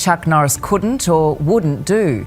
Chuck Norris couldn't or wouldn't do.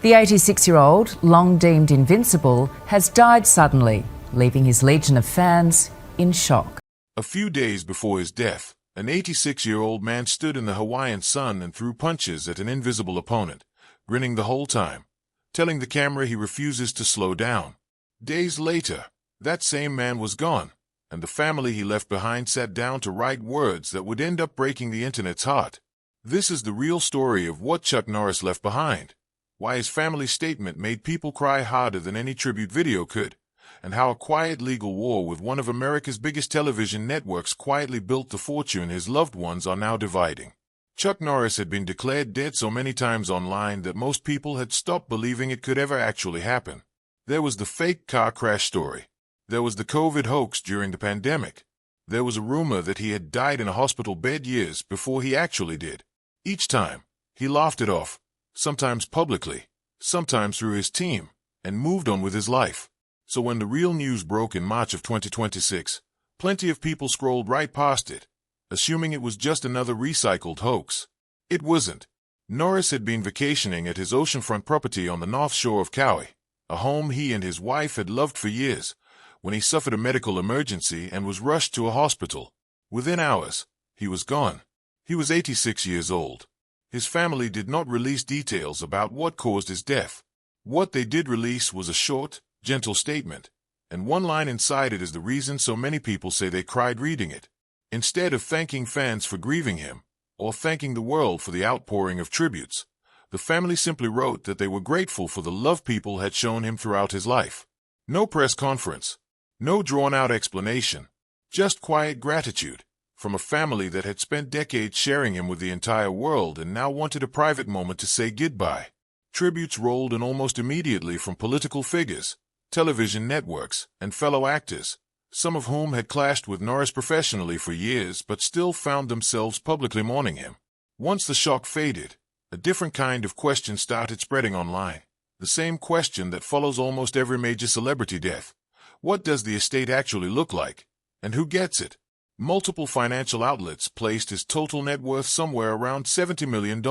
The 86-year-old, long deemed invincible, has died suddenly, leaving his legion of fans in shock. A few days before his death, an 86-year-old man stood in the Hawaiian sun and threw punches at an invisible opponent, grinning the whole time, telling the camera he refuses to slow down. Days later, that same man was gone, and the family he left behind sat down to write words that would end up breaking the internet's heart. This is the real story of what Chuck Norris left behind, why his family's statement made people cry harder than any tribute video could, and how a quiet legal war with one of America's biggest television networks quietly built the fortune his loved ones are now dividing. Chuck Norris had been declared dead so many times online that most people had stopped believing it could ever actually happen. There was the fake car crash story. There was the COVID hoax during the pandemic. There was a rumor that he had died in a hospital bed years before he actually did. Each time, he laughed it off, sometimes publicly, sometimes through his team, and moved on with his life. So when the real news broke in March of 2026, plenty of people scrolled right past it, assuming it was just another recycled hoax. It wasn't. Norris had been vacationing at his oceanfront property on the north shore of Kauai, a home he and his wife had loved for years, when he suffered a medical emergency and was rushed to a hospital. Within hours, he was gone. He was 86 years old. His family did not release details about what caused his death. What they did release was a short, gentle statement, and one line inside it is the reason so many people say they cried reading it. Instead of thanking fans for grieving him, or thanking the world for the outpouring of tributes, the family simply wrote that they were grateful for the love people had shown him throughout his life. No press conference, no drawn-out explanation, just quiet gratitude from a family that had spent decades sharing him with the entire world and now wanted a private moment to say goodbye. Tributes rolled in almost immediately from political figures, television networks, and fellow actors, some of whom had clashed with Norris professionally for years but still found themselves publicly mourning him. Once the shock faded, a different kind of question started spreading online. The same question that follows almost every major celebrity death. What does the estate actually look like? And who gets it? Multiple financial outlets placed his total net worth somewhere around $70 million.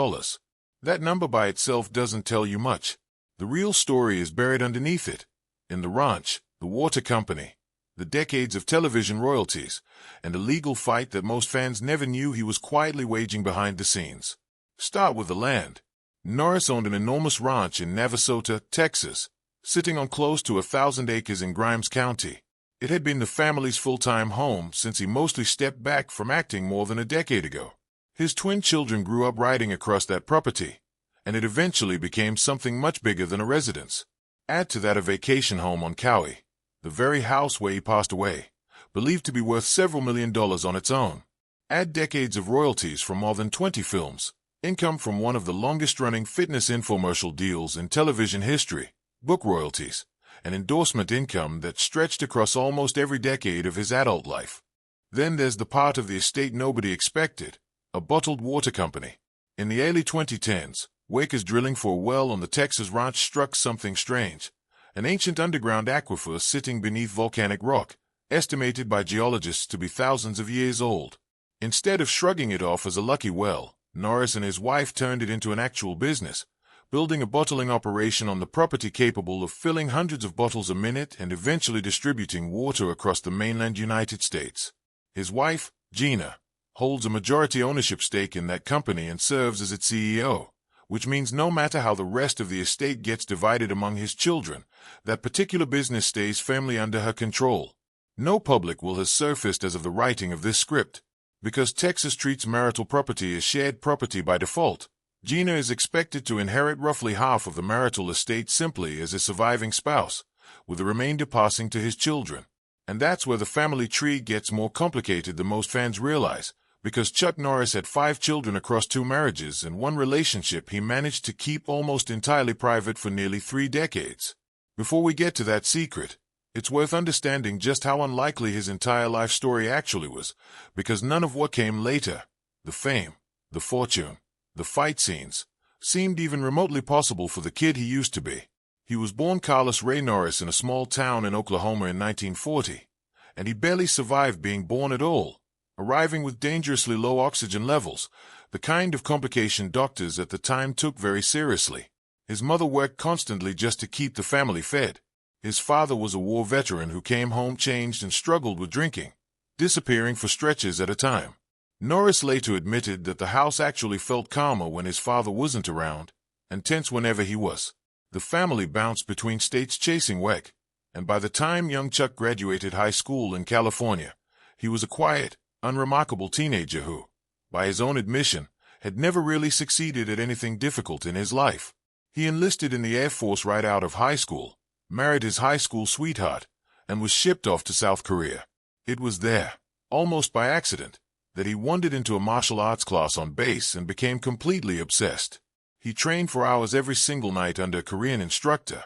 That number by itself doesn't tell you much. The real story is buried underneath it. In the ranch, the water company, the decades of television royalties, and a legal fight that most fans never knew he was quietly waging behind the scenes. Start with the land. Norris owned an enormous ranch in Navasota, Texas, sitting on close to 1,000 acres in Grimes County. It had been the family's full-time home since he mostly stepped back from acting more than a decade ago. His twin children grew up riding across that property, and it eventually became something much bigger than a residence. Add to that a vacation home on Kauai, the very house where he passed away, believed to be worth several $1 million on its own. Add decades of royalties from more than 20 films, income from one of the longest-running fitness infomercial deals in television history, book royalties, and endorsement income that stretched across almost every decade of his adult life. Then there's the part of the estate nobody expected, a bottled water company. In the early 2010s, workers drilling for a well on the Texas ranch struck something strange, an ancient underground aquifer sitting beneath volcanic rock, estimated by geologists to be thousands of years old. Instead of shrugging it off as a lucky well, Norris and his wife turned it into an actual business, building a bottling operation on the property capable of filling hundreds of bottles a minute and eventually distributing water across the mainland United States. His wife, Gina, holds a majority ownership stake in that company and serves as its CEO, which means no matter how the rest of the estate gets divided among his children, that particular business stays firmly under her control. No public will have surfaced as of the writing of this script. Because Texas treats marital property as shared property by default, Gina is expected to inherit roughly half of the marital estate simply as a surviving spouse, with the remainder passing to his children. And that's where the family tree gets more complicated than most fans realize, because Chuck Norris had 5 children across 2 marriages and one relationship he managed to keep almost entirely private for nearly 3 decades. Before we get to that secret, it's worth understanding just how unlikely his entire life story actually was, because none of what came later, the fame, the fortune, the fight scenes, seemed even remotely possible for the kid he used to be. He was born Carlos Ray Norris in a small town in Oklahoma in 1940, and he barely survived being born at all, arriving with dangerously low oxygen levels, the kind of complication doctors at the time took very seriously. His mother worked constantly just to keep the family fed. His father was a war veteran who came home changed and struggled with drinking, disappearing for stretches at a time. Norris later admitted that the house actually felt calmer when his father wasn't around, and tense whenever he was. The family bounced between states chasing work, and by the time young Chuck graduated high school in California, he was a quiet, unremarkable teenager who, by his own admission, had never really succeeded at anything difficult in his life. He enlisted in the Air Force right out of high school, married his high school sweetheart, and was shipped off to South Korea. It was there, almost by accident, that he wandered into a martial arts class on base and became completely obsessed. He trained for hours every single night under a Korean instructor,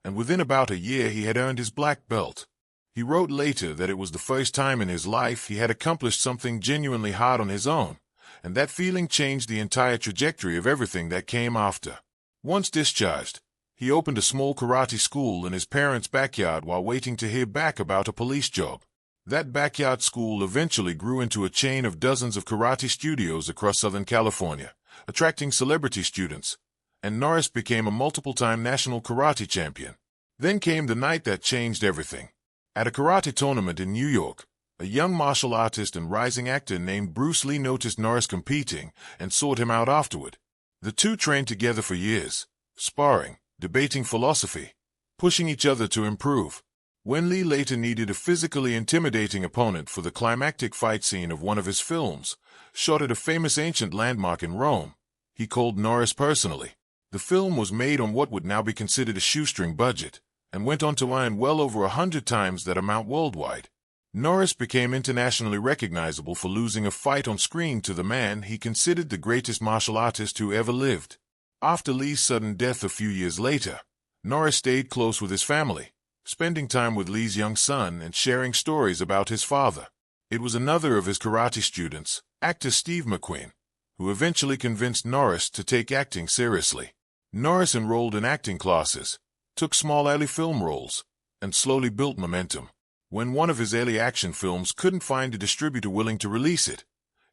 and within about a year he had earned his black belt. He wrote later that it was the first time in his life he had accomplished something genuinely hard on his own, and that feeling changed the entire trajectory of everything that came after. Once discharged, he opened a small karate school in his parents' backyard while waiting to hear back about a police job. That backyard school eventually grew into a chain of dozens of karate studios across Southern California, attracting celebrity students, and Norris became a multiple-time national karate champion. Then came the night that changed everything. At a karate tournament in New York, a young martial artist and rising actor named Bruce Lee noticed Norris competing and sought him out afterward. The two trained together for years, sparring, debating philosophy, pushing each other to improve. When Lee later needed a physically intimidating opponent for the climactic fight scene of one of his films, shot at a famous ancient landmark in Rome, he called Norris personally. The film was made on what would now be considered a shoestring budget, and went on to earn well over 100 times that amount worldwide. Norris became internationally recognizable for losing a fight on screen to the man he considered the greatest martial artist who ever lived. After Lee's sudden death a few years later, Norris stayed close with his family, spending time with Lee's young son and sharing stories about his father. It was another of his karate students, actor Steve McQueen, who eventually convinced Norris to take acting seriously. Norris enrolled in acting classes, took small early film roles, and slowly built momentum. When one of his early action films couldn't find a distributor willing to release it,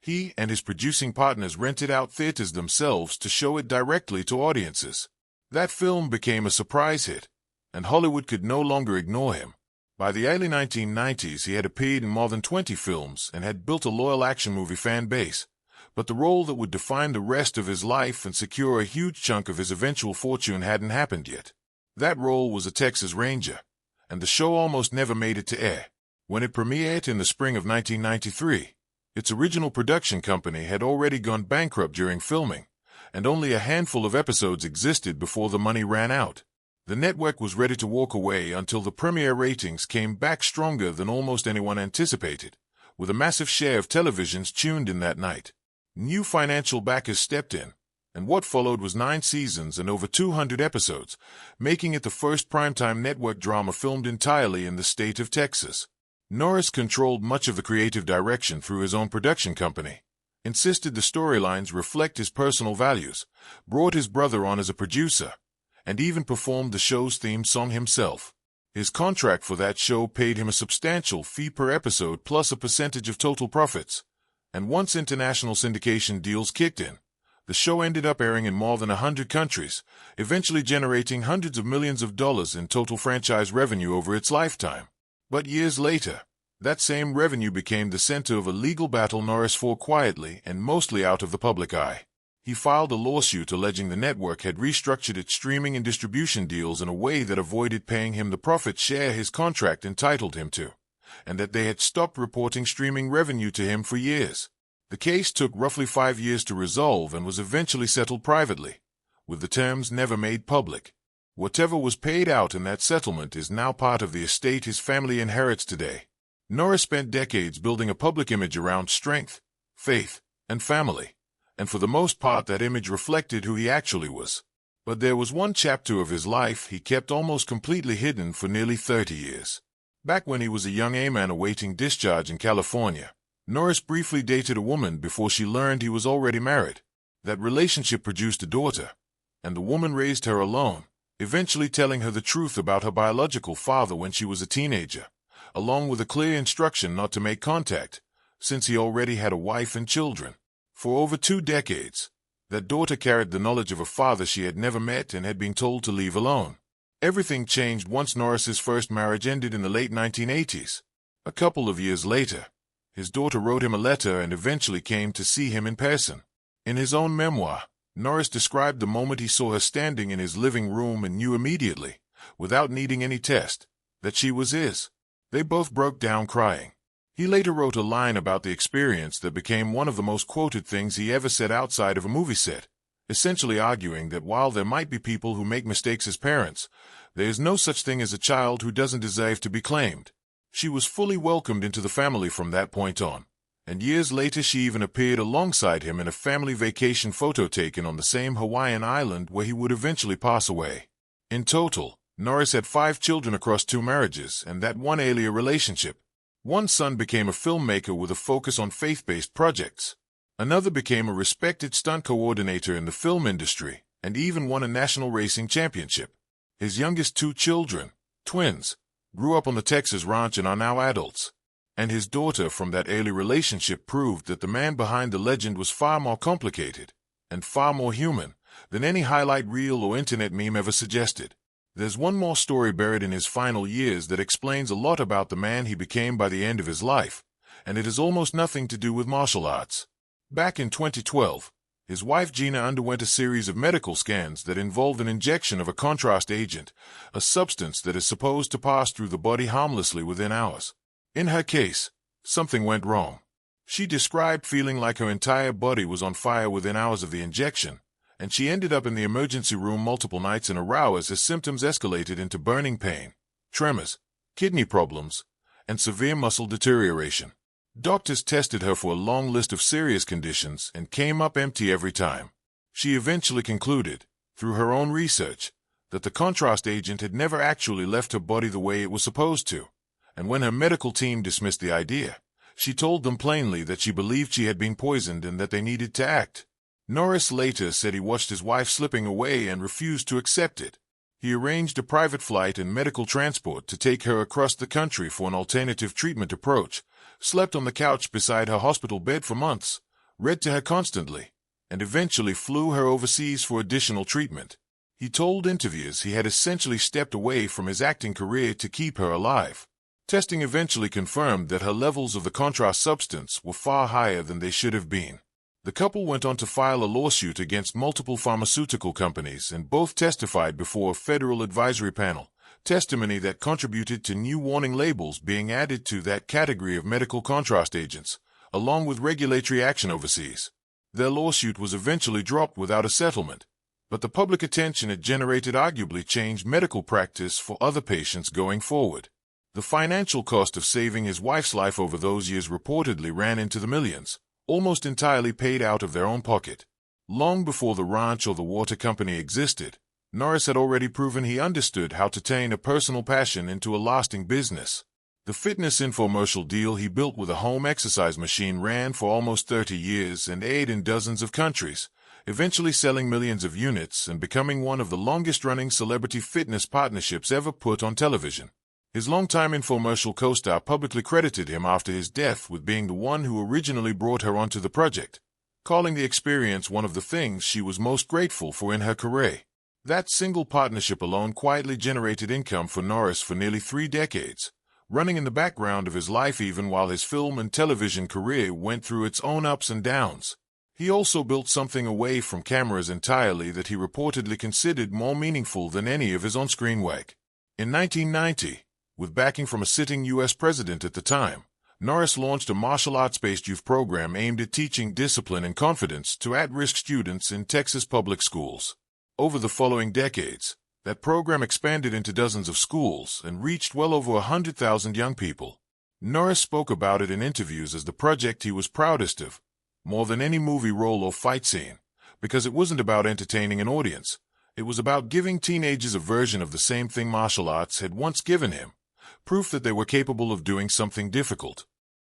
he and his producing partners rented out theaters themselves to show it directly to audiences. That film became a surprise hit, and Hollywood could no longer ignore him. By the early 1990s, he had appeared in more than 20 films and had built a loyal action movie fan base. But the role that would define the rest of his life and secure a huge chunk of his eventual fortune hadn't happened yet. That role was a Texas Ranger, and the show almost never made it to air. When it premiered in the spring of 1993, its original production company had already gone bankrupt during filming, and only a handful of episodes existed before the money ran out. The network was ready to walk away until the premiere ratings came back stronger than almost anyone anticipated, with a massive share of televisions tuned in that night. New financial backers stepped in, and what followed was 9 seasons and over 200 episodes, making it the first primetime network drama filmed entirely in the state of Texas. Norris controlled much of the creative direction through his own production company, insisted the storylines reflect his personal values, brought his brother on as a producer, and even performed the show's theme song himself. His contract for that show paid him a substantial fee per episode plus a percentage of total profits, and once international syndication deals kicked in, the show ended up airing in more than 100 countries, eventually generating hundreds of millions of dollars in total franchise revenue over its lifetime. But years later, that same revenue became the center of a legal battle Norris fought quietly and mostly out of the public eye. He filed a lawsuit alleging the network had restructured its streaming and distribution deals in a way that avoided paying him the profit share his contract entitled him to, and that they had stopped reporting streaming revenue to him for years. The case took roughly 5 years to resolve and was eventually settled privately, with the terms never made public. Whatever was paid out in that settlement is now part of the estate his family inherits today. Norris spent decades building a public image around strength, faith, and family, and for the most part that image reflected who he actually was. But there was one chapter of his life he kept almost completely hidden for nearly 30 years. Back when he was a young airman awaiting discharge in California, Norris briefly dated a woman before she learned he was already married. That relationship produced a daughter, and the woman raised her alone, eventually telling her the truth about her biological father when she was a teenager, along with a clear instruction not to make contact, since he already had a wife and children. For over 2 decades, that daughter carried the knowledge of a father she had never met and had been told to leave alone. Everything changed once Norris's first marriage ended in the late 1980s. A couple of years later, his daughter wrote him a letter and eventually came to see him in person. In his own memoir, Norris described the moment he saw her standing in his living room and knew immediately, without needing any test, that she was his. They both broke down crying. He later wrote a line about the experience that became one of the most quoted things he ever said outside of a movie set, essentially arguing that while there might be people who make mistakes as parents, there is no such thing as a child who doesn't deserve to be claimed. She was fully welcomed into the family from that point on, and years later she even appeared alongside him in a family vacation photo taken on the same Hawaiian island where he would eventually pass away. In total, Norris had 5 children across 2 marriages and that one earlier relationship. One son became a filmmaker with a focus on faith-based projects. Another became a respected stunt coordinator in the film industry and even won a national racing championship. His youngest 2 children, twins, grew up on the Texas ranch and are now adults. And his daughter from that early relationship proved that the man behind the legend was far more complicated and far more human than any highlight reel or internet meme ever suggested. There's one more story buried in his final years that explains a lot about the man he became by the end of his life, and it has almost nothing to do with martial arts. Back in 2012, his wife Gina underwent a series of medical scans that involved an injection of a contrast agent, a substance that is supposed to pass through the body harmlessly within hours. In her case, something went wrong. She described feeling like her entire body was on fire within hours of the injection, and she ended up in the emergency room multiple nights in a row as her symptoms escalated into burning pain, tremors, kidney problems, and severe muscle deterioration. Doctors tested her for a long list of serious conditions and came up empty every time. She eventually concluded, through her own research, that the contrast agent had never actually left her body the way it was supposed to, and when her medical team dismissed the idea, she told them plainly that she believed she had been poisoned and that they needed to act. Norris later said he watched his wife slipping away and refused to accept it. He arranged a private flight and medical transport to take her across the country for an alternative treatment approach, slept on the couch beside her hospital bed for months, read to her constantly, and eventually flew her overseas for additional treatment. He told interviewers he had essentially stepped away from his acting career to keep her alive. Testing eventually confirmed that her levels of the contrast substance were far higher than they should have been. The couple went on to file a lawsuit against multiple pharmaceutical companies and both testified before a federal advisory panel, testimony that contributed to new warning labels being added to that category of medical contrast agents, along with regulatory action overseas. Their lawsuit was eventually dropped without a settlement, but the public attention it generated arguably changed medical practice for other patients going forward. The financial cost of saving his wife's life over those years reportedly ran into the millions, almost entirely paid out of their own pocket. Long before the ranch or the water company existed, Norris had already proven he understood how to turn a personal passion into a lasting business. The fitness infomercial deal he built with a home exercise machine ran for almost 30 years and aired in dozens of countries, eventually selling millions of units and becoming one of the longest-running celebrity fitness partnerships ever put on television. His longtime infomercial co-star publicly credited him after his death with being the one who originally brought her onto the project, calling the experience one of the things she was most grateful for in her career. That single partnership alone quietly generated income for Norris for nearly 3 decades, running in the background of his life even while his film and television career went through its own ups and downs. He also built something away from cameras entirely that he reportedly considered more meaningful than any of his on-screen work. In 1990, with backing from a sitting U.S. president at the time, Norris launched a martial arts-based youth program aimed at teaching discipline and confidence to at-risk students in Texas public schools. Over the following decades, that program expanded into dozens of schools and reached well over 100,000 young people. Norris spoke about it in interviews as the project he was proudest of, more than any movie role or fight scene, because it wasn't about entertaining an audience. It was about giving teenagers a version of the same thing martial arts had once given him, proof that they were capable of doing something difficult.